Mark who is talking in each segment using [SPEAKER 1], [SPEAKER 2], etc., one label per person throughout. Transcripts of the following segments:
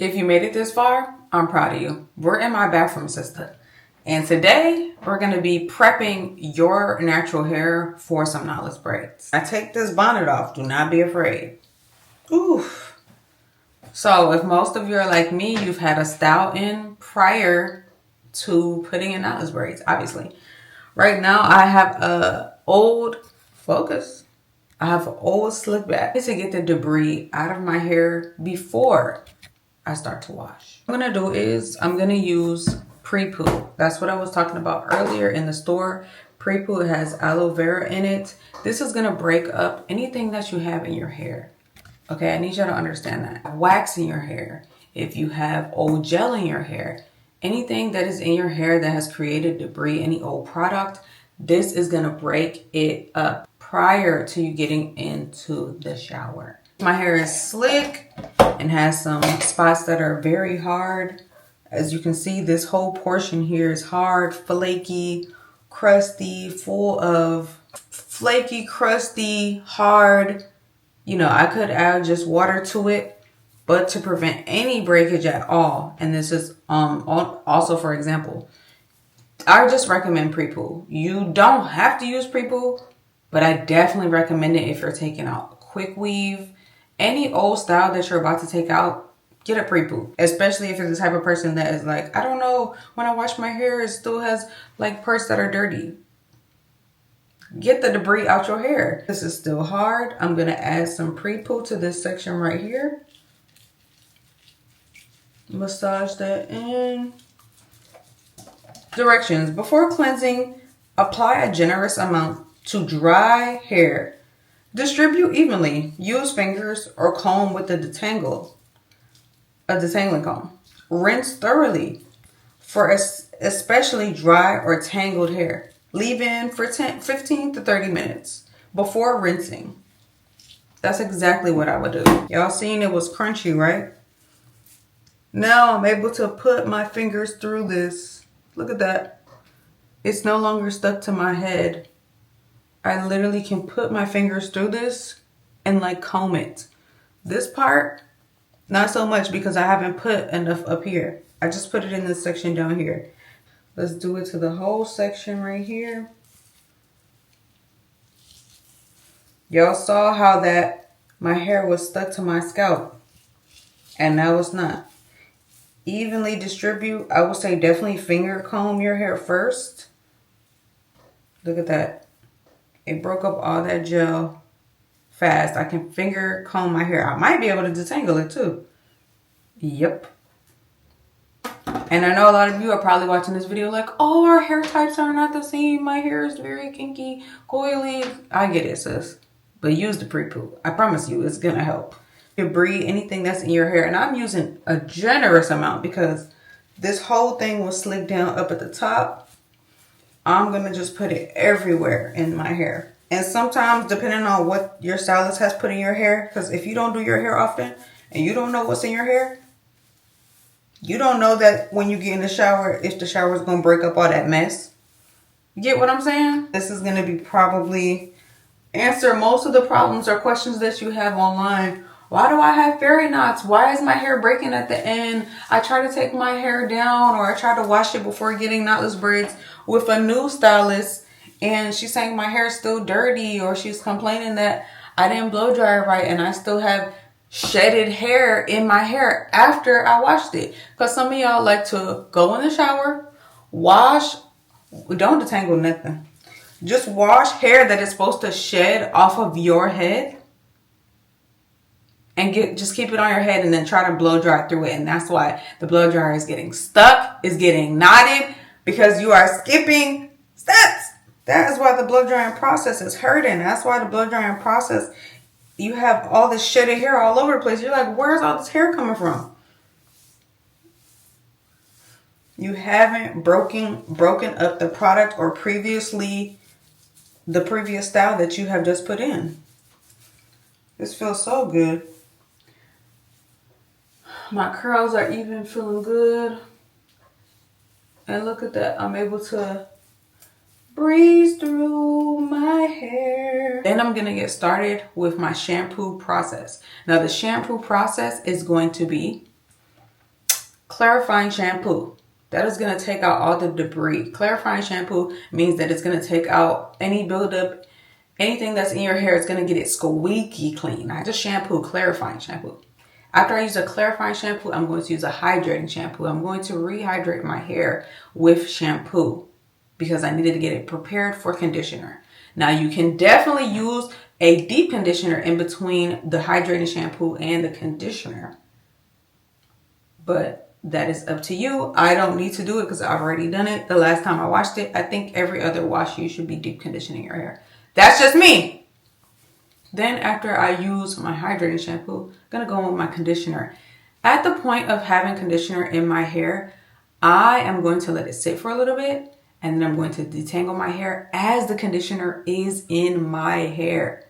[SPEAKER 1] If you made it this far, I'm proud of you. We're in my bathroom, sister. And today, we're going to be prepping your natural hair for some knotless braids. I take this bonnet off. Do not be afraid. Oof. So, if most of you are like me, you've had a style in prior to putting in knotless braids, obviously. Right now, I have a old focus. I have an old slick back to get the debris out of my hair before I start to wash. What I'm gonna do is I'm gonna use PREPOO. That's what I was talking about earlier in the store. PREPOO has aloe vera in it. This is gonna break up anything that you have in your hair. Okay, I need you to understand that. Wax in your hair, if you have old gel in your hair, anything that is in your hair that has created debris, any old product, this is gonna break it up prior to you getting into the shower. My hair is slick and has some spots that are very hard. As you can see, this whole portion here is hard, flaky, crusty, full of flaky, crusty, hard. You know, I could add just water to it, but to prevent any breakage at all, and this is also for example, I just recommend PREPOO. You don't have to use PREPOO, but I definitely recommend it if you're taking out quick weave. Any old style that you're about to take out, get a PREPOO. Especially if you're the type of person that is like, I don't know, when I wash my hair, it still has like parts that are dirty. Get the debris out your hair. This is still hard. I'm gonna add some PREPOO to this section right here. Massage that in. Directions. Before cleansing, apply a generous amount to dry hair. Distribute evenly. Use fingers or comb with a detangling comb. Rinse thoroughly for especially dry or tangled hair. Leave in for 15 to 30 minutes before rinsing. That's exactly what I would do. Y'all seen it was crunchy, right? Now I'm able to put my fingers through this. Look at that. It's no longer stuck to my head. I literally can put my fingers through this and like comb it. This part, not so much because I haven't put enough up here. I just put it in this section down here. Let's do it to the whole section right here. Y'all saw how that my hair was stuck to my scalp and now it's not. Evenly distribute. I would say definitely finger comb your hair first. Look at that. It broke up all that gel fast. I can finger comb my hair. I might be able to detangle it too. Yep. And I know a lot of you are probably watching this video like, oh, our hair types are not the same. My hair is very kinky, coily. I get it, sis. But use the PREPOO. I promise you, it's going to help. Debris, anything that's in your hair. And I'm using a generous amount because this whole thing was slicked down up at the top. I'm going to just put it everywhere in my hair. And sometimes, depending on what your stylist has put in your hair, because if you don't do your hair often and you don't know what's in your hair, you don't know that when you get in the shower, if the shower is going to break up all that mess. You get what I'm saying? This is going to be probably answer most of the problems or questions that you have online. Why do I have fairy knots? Why is my hair breaking at the end? I try to take my hair down or I try to wash it before getting knotless braids with a new stylist and she's saying my hair is still dirty, or she's complaining that I didn't blow dry it right and I still have shedded hair in my hair after I washed it. Because some of y'all like to go in the shower, wash, don't detangle nothing. Just wash hair that is supposed to shed off of your head and just keep it on your head and then try to blow dry through it. And that's why the blow dryer is getting stuck, is getting knotted, because you are skipping steps. That is why the blow drying process is hurting. That's why the blow drying process, you have all this shedded hair all over the place. You're like, where's all this hair coming from? You haven't broken up the product or the previous style that you have just put in. This feels so good. My curls are even feeling good. And look at that. I'm able to breeze through my hair. Then I'm going to get started with my shampoo process. Now the shampoo process is going to be clarifying shampoo. That is going to take out all the debris. Clarifying shampoo means that it's going to take out any buildup, anything that's in your hair. It's going to get it squeaky clean. Not just shampoo, clarifying shampoo. After I use a clarifying shampoo, I'm going to use a hydrating shampoo. I'm going to rehydrate my hair with shampoo because I needed to get it prepared for conditioner. Now you can definitely use a deep conditioner in between the hydrating shampoo and the conditioner, but that is up to you. I don't need to do it because I've already done it the last time I washed it. I think every other wash you should be deep conditioning your hair. That's just me. Then after I use my hydrating shampoo, I'm going to go with my conditioner. At the point of having conditioner in my hair, I am going to let it sit for a little bit, and then I'm going to detangle my hair as the conditioner is in my hair.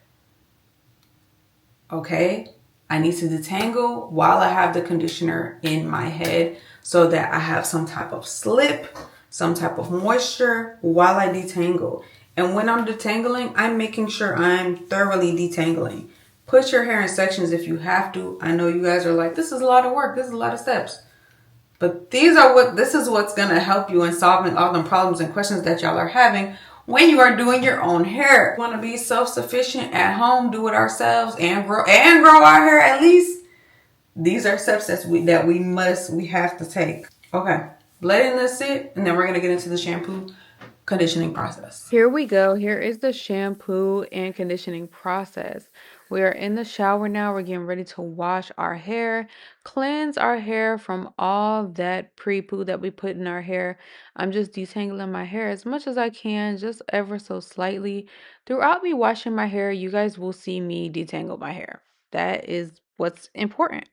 [SPEAKER 1] Okay? I need to detangle while I have the conditioner in my head so that I have some type of slip, some type of moisture while I detangle. And when I'm detangling, I'm making sure I'm thoroughly detangling. Put your hair in sections if you have to. I know you guys are like, this is a lot of work. This is a lot of steps. But this is what's going to help you in solving all the problems and questions that y'all are having when you are doing your own hair. We want to be self-sufficient at home, do it ourselves, and grow our hair at least. These are steps that we have to take. Okay, letting this sit, and then we're going to get into the shampoo conditioning process. Here we go. Here is the shampoo and conditioning process. We are in the shower now. We're getting ready to wash our hair, cleanse our hair from all that pre-poo that we put in our hair. I'm just detangling my hair as much as I can, just ever so slightly. Throughout me washing my hair, you guys will see me detangle my hair. That is what's important.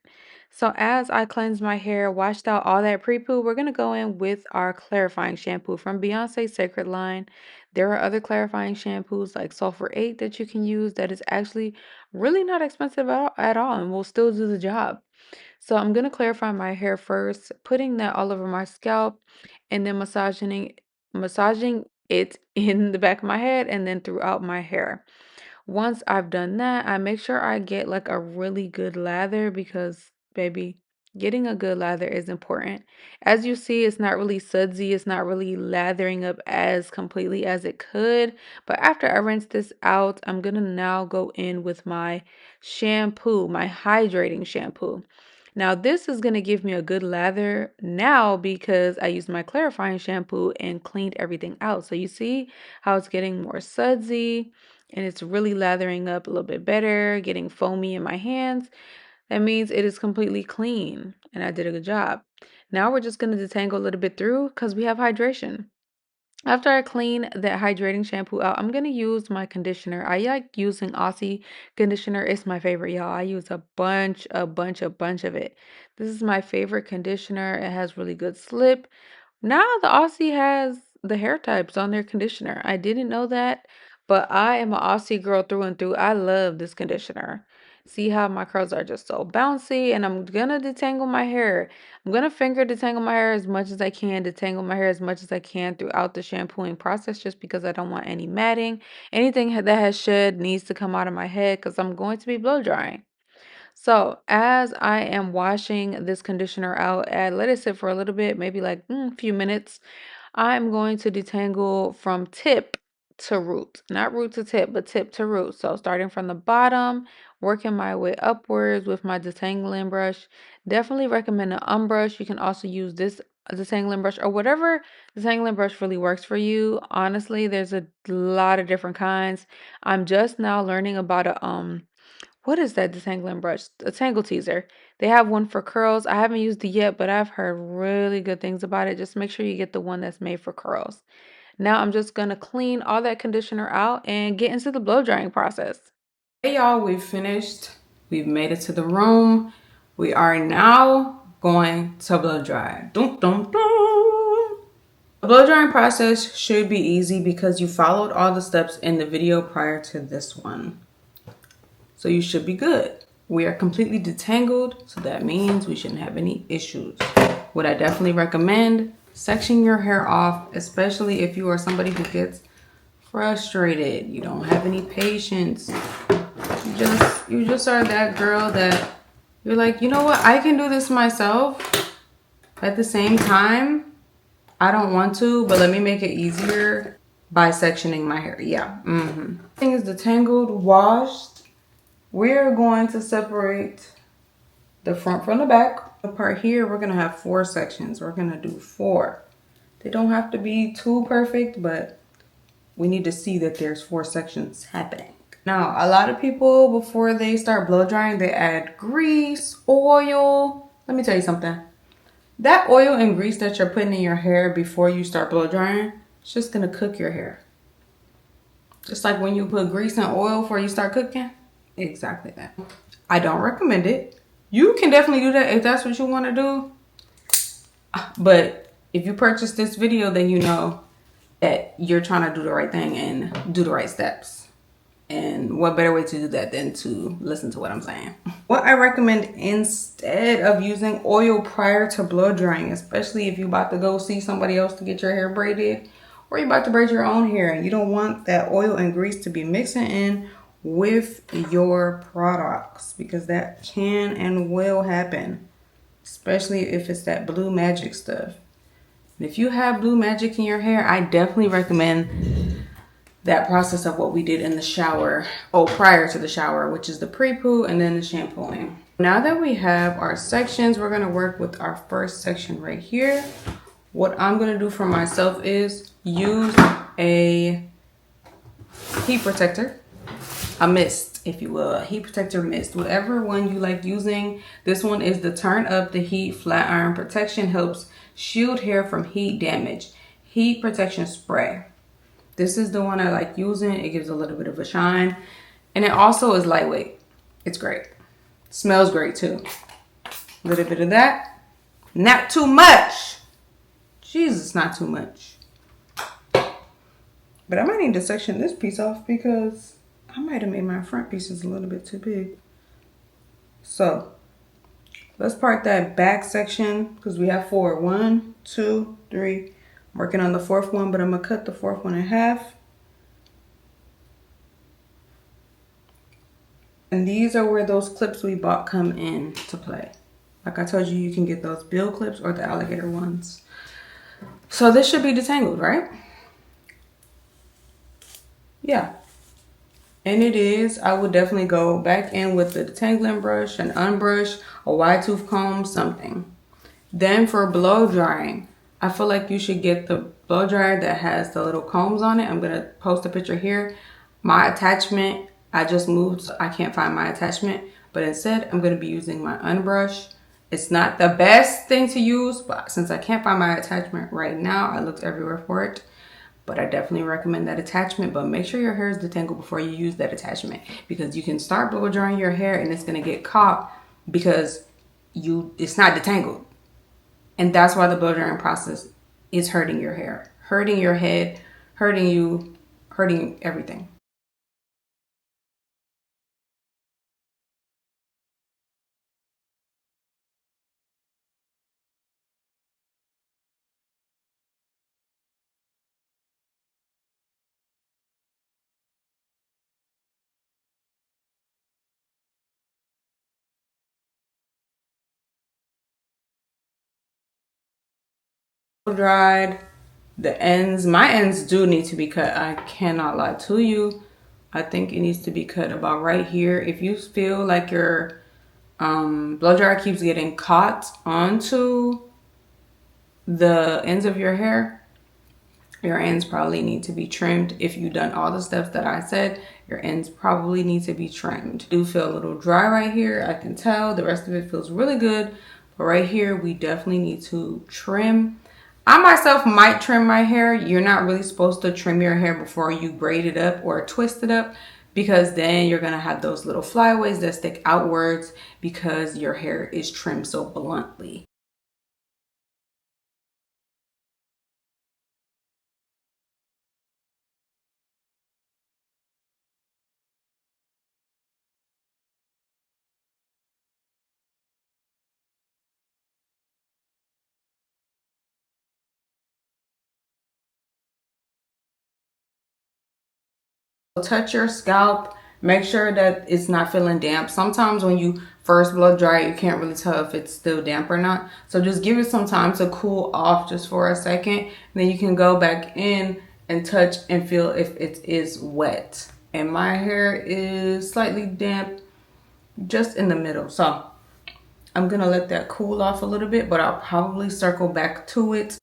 [SPEAKER 1] So as I cleanse my hair, washed out all that pre-poo, we're going to go in with our clarifying shampoo from Beyonce's Sacred line. There are other clarifying shampoos like Sulfur 8 that you can use that is actually really not expensive at all and will still do the job. So I'm going to clarify my hair first, putting that all over my scalp and then massaging it in the back of my head and then throughout my hair. Once I've done that, I make sure I get like a really good lather because, baby, getting a good lather is important. As you see, it's not really sudsy. It's not really lathering up as completely as it could. But after I rinse this out, I'm going to now go in with my shampoo, my hydrating shampoo. Now, this is going to give me a good lather now because I used my clarifying shampoo and cleaned everything out. So you see how it's getting more sudsy and it's really lathering up a little bit better, getting foamy in my hands. That means it is completely clean and I did a good job. Now we're just going to detangle a little bit through because we have hydration. After I clean that hydrating shampoo out, I'm going to use my conditioner. I like using Aussie conditioner. It's my favorite, y'all. I use a bunch of it. This is my favorite conditioner. It has really good slip. Now the Aussie has the hair types on their conditioner. I didn't know that, but I am an Aussie girl through and through. I love this conditioner. See how my curls are just so bouncy, and I'm gonna detangle my hair. I'm gonna finger detangle my hair as much as I can, detangle my hair as much as I can throughout the shampooing process just because I don't want any matting. Anything that has shed needs to come out of my head because I'm going to be blow drying. So as I am washing this conditioner out, I let it sit for a little bit, maybe like a few minutes. I'm going to detangle from tip to root, not root to tip, but tip to root. So starting from the bottom, working my way upwards with my detangling brush. Definitely recommend an brush. You can also use this detangling brush or whatever detangling brush really works for you. Honestly, there's a lot of different kinds. I'm just now learning about what is that detangling brush? A tangle teaser. They have one for curls. I haven't used it yet, but I've heard really good things about it. Just make sure you get the one that's made for curls. Now I'm just going to clean all that conditioner out and get into the blow drying process. Hey y'all, we've finished. We've made it to the room. We are now going to blow dry. Dun, dun, dun. The blow drying process should be easy because you followed all the steps in the video prior to this one. So you should be good. We are completely detangled, so that means we shouldn't have any issues. Would I definitely recommend sectioning your hair off, especially if you are somebody who gets frustrated. You don't have any patience. You just are that girl that you're like, you know what? I can do this myself. At the same time, I don't want to, but let me make it easier by sectioning my hair. Yeah. Thing is detangled, washed. We're going to separate the front from the back. The part here, we're gonna have 4 sections. We're gonna do 4. They don't have to be too perfect, but we need to see that there's 4 sections happening. Now, a lot of people, before they start blow drying, they add grease, oil. Let me tell you something. That oil and grease that you're putting in your hair before you start blow drying, it's just gonna cook your hair. Just like when you put grease and oil before you start cooking. Exactly that. I don't recommend it. You can definitely do that if that's what you want to do. But if you purchase this video, then you know that you're trying to do the right thing and do the right steps. And what better way to do that than to listen to what I'm saying. What I recommend instead of using oil prior to blow drying, especially if you're about to go see somebody else to get your hair braided, or you're about to braid your own hair and you don't want that oil and grease to be mixing in with your products, because that can and will happen, especially if it's that blue magic stuff. And if you have blue magic in your hair, I definitely recommend that process of what we did in the shower, prior to the shower, which is the pre-poo and then the shampooing. Now that we have our sections, we're gonna work with our first section right here. What I'm gonna do for myself is use a heat protector, a mist, if you will, a heat protector mist, whatever one you like using. This one is the Turn Up the Heat Flat Iron Protection, helps shield hair from heat damage. Heat protection spray. This is the one I like using. It gives a little bit of a shine. And it also is lightweight. It's great. Smells great too. A little bit of that. Not too much. Jesus, not too much. But I might need to section this piece off because I might have made my front pieces a little bit too big. So let's part that back section because we have 4. 1, 2, 3. I'm working on the 4th one, but I'm gonna cut the 4th one in half. And these are where those clips we bought come in to play. Like I told you, you can get those bill clips or the alligator ones. So this should be detangled, right? Yeah. And it is. I would definitely go back in with the detangling brush, an unbrush, a wide tooth comb, something. Then for blow drying, I feel like you should get the blow dryer that has the little combs on it. I'm going to post a picture here. My attachment, I just moved, so I can't find my attachment. But instead, I'm going to be using my unbrush. It's not the best thing to use, but since I can't find my attachment right now, I looked everywhere for it. But I definitely recommend that attachment. But make sure your hair is detangled before you use that attachment, because you can start blow drying your hair and it's going to get caught because it's not detangled. And that's why the blow drying process is hurting your hair, hurting your head, hurting you, hurting everything. Dried, the ends, my ends do need to be cut. I cannot lie to you. I think it needs to be cut about right here. If you feel like your blow dryer keeps getting caught onto the ends of your hair, your ends probably need to be trimmed. If you've done all the steps that I said, your ends probably need to be trimmed. I do feel a little dry right here. I can tell the rest of it feels really good, but right here we definitely need to trim. I myself might trim my hair. You're not really supposed to trim your hair before you braid it up or twist it up, because then you're gonna have those little flyaways that stick outwards because your hair is trimmed so bluntly. Touch your scalp, make sure that it's not feeling damp. Sometimes when you first blow dry it, you can't really tell if it's still damp or not. So just give it some time to cool off just for a second. And then you can go back in and touch and feel if it is wet. And my hair is slightly damp just in the middle. So I'm gonna let that cool off a little bit, but I'll probably circle back to it